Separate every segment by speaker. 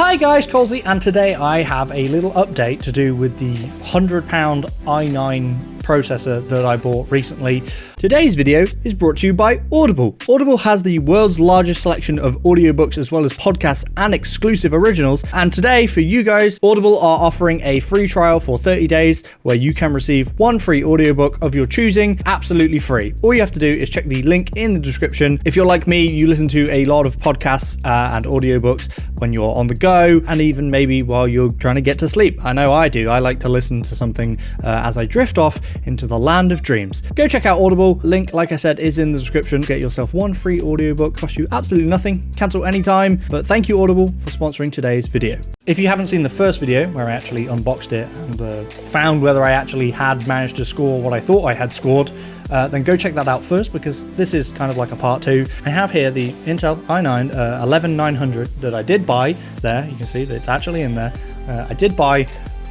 Speaker 1: Hi guys, Colesy, and today I have a little update to do with the £100 i9 processor that I bought recently. Today's video is brought to you by Audible. Audible has the world's largest selection of audiobooks as well as podcasts and exclusive originals, and today for you guys, Audible are offering a free trial for 30 days where you can receive one free audiobook of your choosing absolutely free. All you have to do is check the link in the description. If you're like me, you listen to a lot of podcasts and audiobooks when you're on the go and even maybe while you're trying to get to sleep. I know I do. I like to listen to something as I drift off into the land of dreams. Go check out Audible. Link, like I said, is in the description. Get yourself one free audiobook. Costs you absolutely nothing. Cancel anytime. But thank you, Audible, for sponsoring today's video. If you haven't seen the first video where I actually unboxed it and found whether I actually had managed to score what I thought I had scored, then go check that out first, because this is kind of like a part two. I have here the Intel i9 11900 that I did buy. It's there. You can see that it's actually in there. I did buy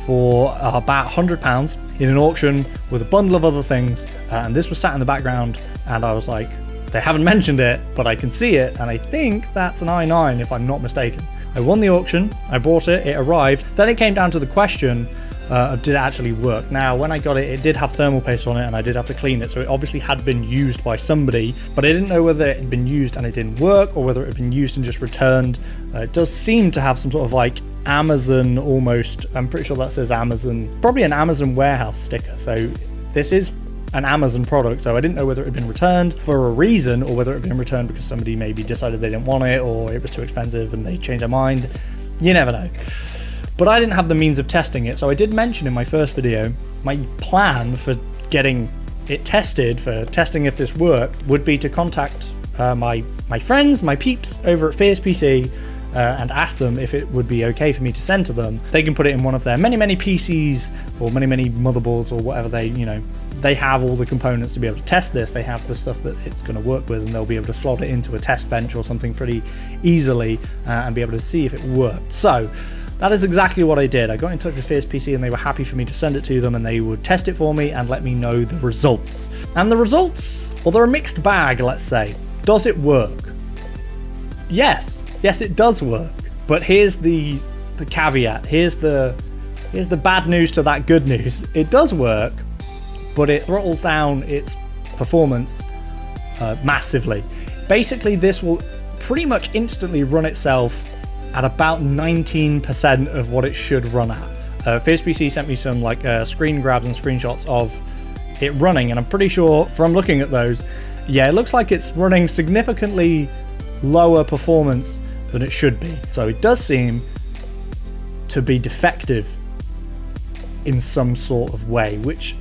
Speaker 1: for about £100 in an auction with a bundle of other things, and this was sat in the background, and I was like, they haven't mentioned it, but I can see it, and I think that's an i9 if I'm not mistaken. I won the auction, I bought it, it arrived. Then it came down to the question of did it actually work. Now when I got it, it did have thermal paste on it and I did have to clean it, so it obviously had been used by somebody, but I didn't know whether it had been used and it didn't work or whether it had been used and just returned. It does seem to have some sort of like Amazon almost, I'm pretty sure that says Amazon, probably an Amazon warehouse sticker. So this is an Amazon product, so I didn't know whether it had been returned for a reason or whether it had been returned because somebody maybe decided they didn't want it or it was too expensive and they changed their mind. You never know. But I didn't have the means of testing it, so I did mention in my first video my plan for getting it tested, for testing if this worked, would be to contact my friends, my peeps over at Fierce PC, and ask them if it would be okay for me to send to them. They can put it in one of their many PCs or many motherboards or whatever they have all the components to be able to test this. They have the stuff that it's going to work with, and they'll be able to slot it into a test bench or something pretty easily and be able to see if it worked. So that is exactly what I did. I got in touch with Fierce PC and they were happy for me to send it to them, and they would test it for me and let me know the results. And the results, well, they're a mixed bag, let's say. Does it work? Yes, it does work. But here's the caveat. Here's the bad news to that good news. It does work, but it throttles down its performance massively. Basically, this will pretty much instantly run itself at about 19% of what it should run at. Fierce PC sent me some screen grabs and screenshots of it running, and I'm pretty sure from looking at those, yeah, it looks like it's running significantly lower performance than it should be. So it does seem to be defective in some sort of way, which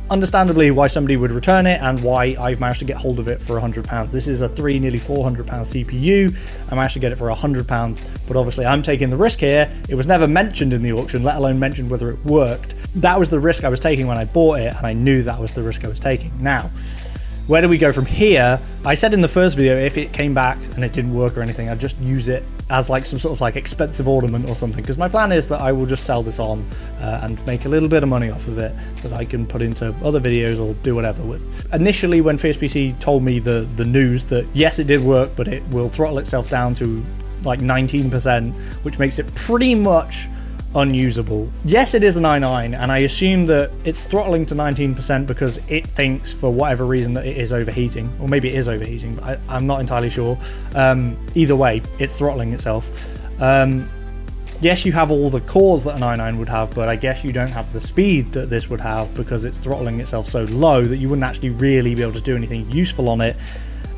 Speaker 1: understandably why somebody would return it and why I've managed to get hold of it for £100. This is a nearly £400 CPU. I managed to get it for £100, but obviously I'm taking the risk here. It was never mentioned in the auction, let alone mentioned whether it worked. That was the risk I was taking when I bought it, and I knew that was the risk I was taking. Now, where do we go from here? I said in the first video, if it came back and it didn't work or anything, I'd just use it as like some sort of like expensive ornament or something, because my plan is that I will just sell this on and make a little bit of money off of it that I can put into other videos or do whatever with. Initially, when Fierce PC told me the news that yes, it did work, but it will throttle itself down to like 19%, which makes it pretty much unusable. Yes, it is an i9, and I assume that it's throttling to 19% because it thinks for whatever reason that it is overheating, or maybe it is overheating, but I'm not entirely sure. Either way, it's throttling itself. Yes, you have all the cores that an i9 would have, but I guess you don't have the speed that this would have because it's throttling itself so low that you wouldn't actually really be able to do anything useful on it,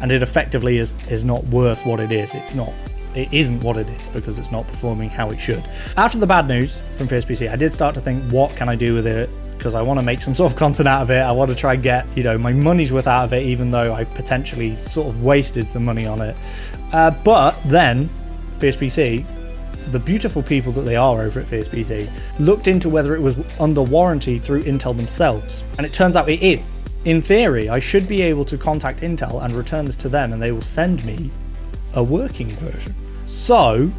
Speaker 1: and it effectively is not worth what it is. It isn't what it is because it's not performing how it should. After the bad news from Fierce PC, I did start to think, what can I do with it? Because I want to make some sort of content out of it. I want to try and get, my money's worth out of it, even though I've potentially sort of wasted some money on it. But then Fierce PC, the beautiful people that they are over at Fierce PC, looked into whether it was under warranty through Intel themselves. And it turns out it is. In theory, I should be able to contact Intel and return this to them, and they will send me a working version. So,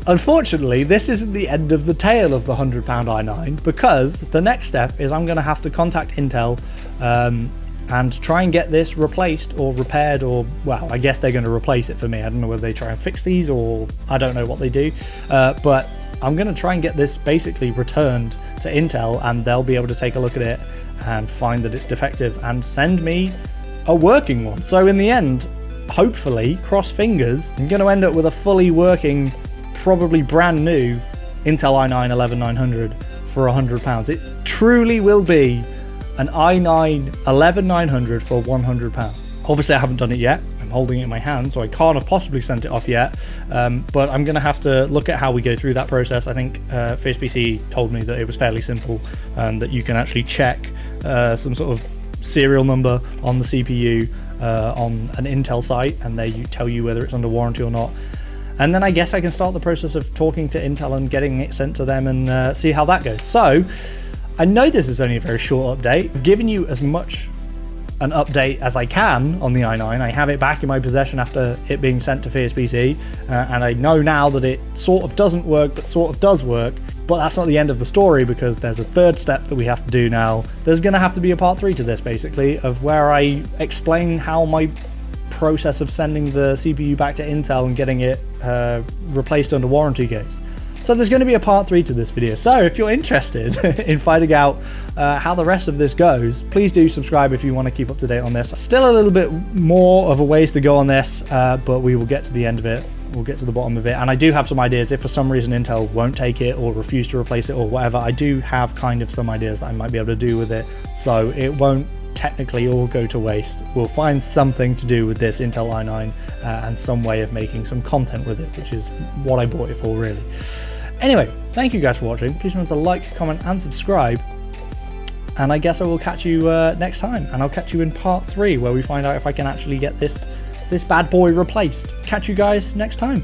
Speaker 1: unfortunately, this isn't the end of the tale of the £100 i9, because the next step is I'm going to have to contact Intel and try and get this replaced or repaired, or, well, I guess they're going to replace it for me. I don't know whether they try and fix these, or I don't know what they do, but I'm going to try and get this basically returned to Intel, and they'll be able to take a look at it and find that it's defective and send me a working one. So in the end, hopefully, cross fingers, I'm going to end up with a fully working, probably brand new Intel i9 11900 for £100. It truly will be an i9 11900 for £100. Obviously I haven't done it yet. I'm holding it in my hand, so I can't have possibly sent it off yet, but I'm going to have to look at how we go through that process. I think FacePC told me that it was fairly simple, and that you can actually check some sort of serial number on the CPU on an Intel site, and they tell you whether it's under warranty or not. And then I guess I can start the process of talking to Intel and getting it sent to them, and see how that goes. So I know this is only a very short update. I've given you as much an update as I can on the i9. I have it back in my possession after it being sent to FacePC, and I know now that it sort of doesn't work but sort of does work. But that's not the end of the story, because there's a third step that we have to do now. There's going to have to be a part 3 to this, basically, of where I explain how my process of sending the CPU back to Intel and getting it replaced under warranty goes. So there's going to be a part 3 to this video. So if you're interested in finding out how the rest of this goes, please do subscribe if you want to keep up to date on this. Still a little bit more of a ways to go on this, but we will get to the end of it. We'll get to the bottom of it. And I do have some ideas. If for some reason Intel won't take it or refuse to replace it or whatever, I do have kind of some ideas that I might be able to do with it. So it won't technically all go to waste. We'll find something to do with this Intel i9 and some way of making some content with it, which is what I bought it for, really. Anyway, thank you guys for watching. Please remember to like, comment and subscribe. And I guess I will catch you next time. And I'll catch you in part 3, where we find out if I can actually get this bad boy replaced. Catch you guys next time.